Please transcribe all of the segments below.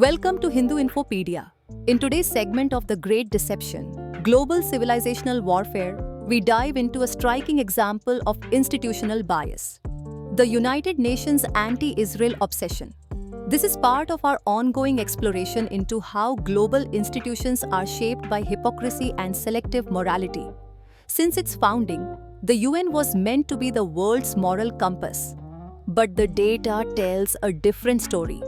Welcome to Hindu Infopedia. In today's segment of The Great Deception, Global Civilizational Warfare, we dive into a striking example of institutional bias. The United Nations anti-Israel obsession. This is part of our ongoing exploration into how global institutions are shaped by hypocrisy and selective morality. Since its founding, the UN was meant to be the world's moral compass. But the data tells a different story.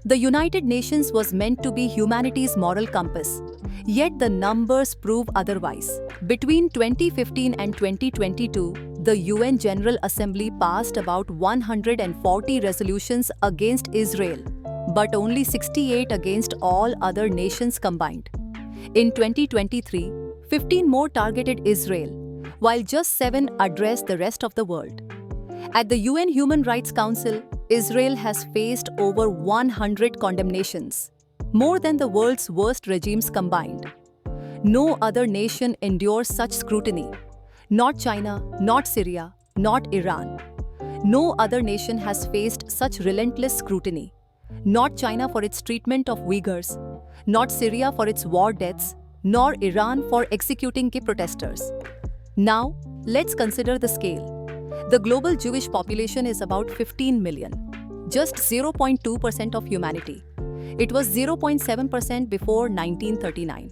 The United Nations was meant to be humanity's moral compass, yet the numbers prove otherwise. Between 2015 and 2022, the UN General Assembly passed about 140 resolutions against Israel, but only 68 against all other nations combined. In 2023, 15 more targeted Israel, while just 7 addressed the rest of the world. At the UN Human Rights Council, Israel has faced over 100 condemnations, more than the world's worst regimes combined. No other nation endures such scrutiny. Not China, not Syria, not Iran. No other nation has faced such relentless scrutiny. Not China for its treatment of Uyghurs, not Syria for its war deaths, nor Iran for executing gay protesters. Now, let's consider the scale. The global Jewish population is about 15 million, just 0.2% of humanity. It was 0.7% before 1939.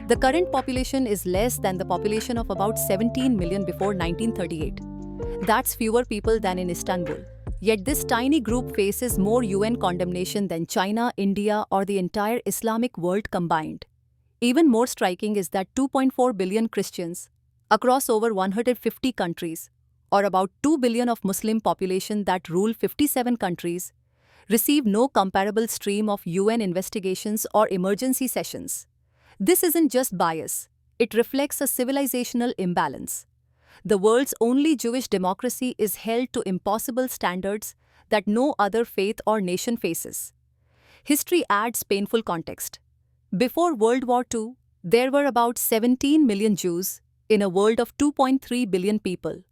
The current population is less than the population of about 17 million before 1938. That's fewer people than in Istanbul. Yet this tiny group faces more UN condemnation than China, India, or the entire Islamic world combined. Even more striking is that 2.4 billion Christians, across over 150 countries, or about 2 billion of Muslim population that rule 57 countries, receive no comparable stream of UN investigations or emergency sessions. This isn't just bias, it reflects a civilizational imbalance. The world's only Jewish democracy is held to impossible standards that no other faith or nation faces. History adds painful context. Before World War II, there were about 17 million Jews in a world of 2.3 billion people.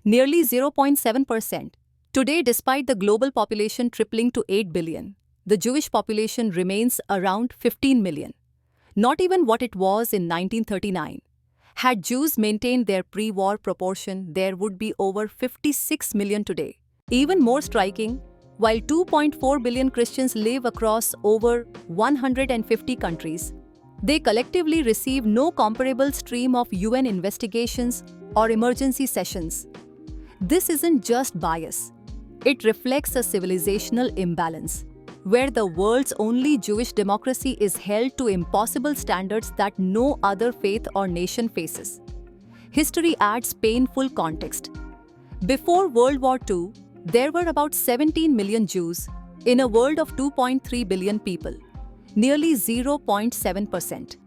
Nearly 0.7%. Today, despite the global population tripling to 8 billion, the Jewish population remains around 15 million. Not even what it was in 1939. Had Jews maintained their pre-war proportion, there would be over 56 million today. Even more striking, while 2.4 billion Christians live across over 150 countries, they collectively receive no comparable stream of UN investigations or emergency sessions. This isn't just bias. It reflects a civilizational imbalance, where the world's only Jewish democracy is held to impossible standards that no other faith or nation faces. History adds painful context. Before World War II, there were about 17 million Jews in a world of 2.3 billion people, nearly 0.7%.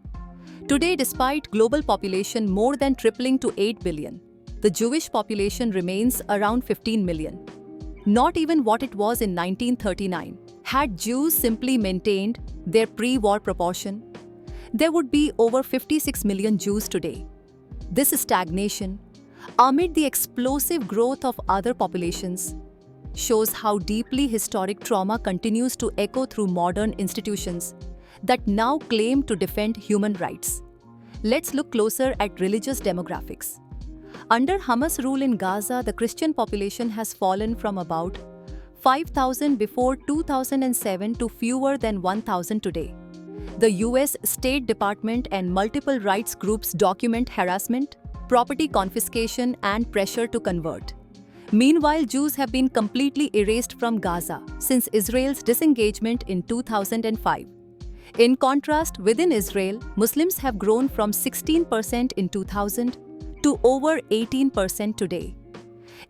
Today, despite global population more than tripling to 8 billion, the Jewish population remains around 15 million. Not even what it was in 1939. Had Jews simply maintained their pre-war proportion, there would be over 56 million Jews today. This stagnation, amid the explosive growth of other populations, shows how deeply historic trauma continues to echo through modern institutions that now claim to defend human rights. Let's look closer at religious demographics. Under Hamas rule in Gaza, the Christian population has fallen from about 5,000 before 2007 to fewer than 1,000 today. The US State Department and multiple rights groups document harassment, property confiscation, and pressure to convert. Meanwhile, Jews have been completely erased from Gaza since Israel's disengagement in 2005. In contrast, within Israel, Muslims have grown from 16% in 2000 to over 18% today,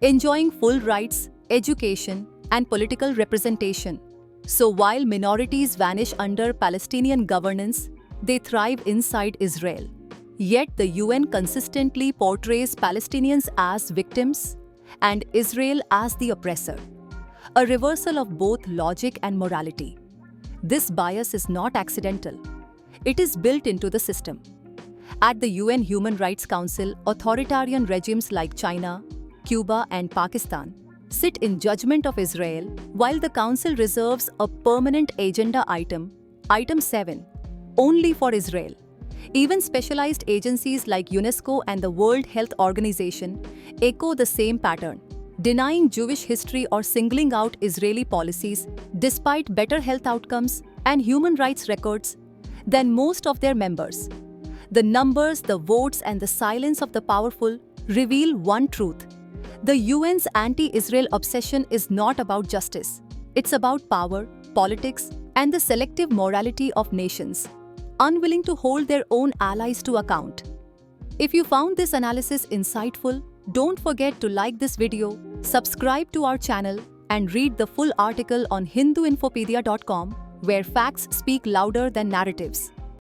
enjoying full rights, education, and political representation. So while minorities vanish under Palestinian governance, they thrive inside Israel. Yet the UN consistently portrays Palestinians as victims and Israel as the oppressor, a reversal of both logic and morality. This bias is not accidental. It is built into the system. At the UN Human Rights Council, authoritarian regimes like China, Cuba, and Pakistan sit in judgment of Israel, while the Council reserves a permanent agenda item, Item 7, only for Israel. Even specialized agencies like UNESCO and the World Health Organization echo the same pattern, denying Jewish history or singling out Israeli policies despite better health outcomes and human rights records than most of their members. The numbers, the votes, and the silence of the powerful reveal one truth. The UN's anti-Israel obsession is not about justice. It's about power, politics, and the selective morality of nations, unwilling to hold their own allies to account. If you found this analysis insightful, don't forget to like this video, subscribe to our channel, and read the full article on HinduInfopedia.com, where facts speak louder than narratives.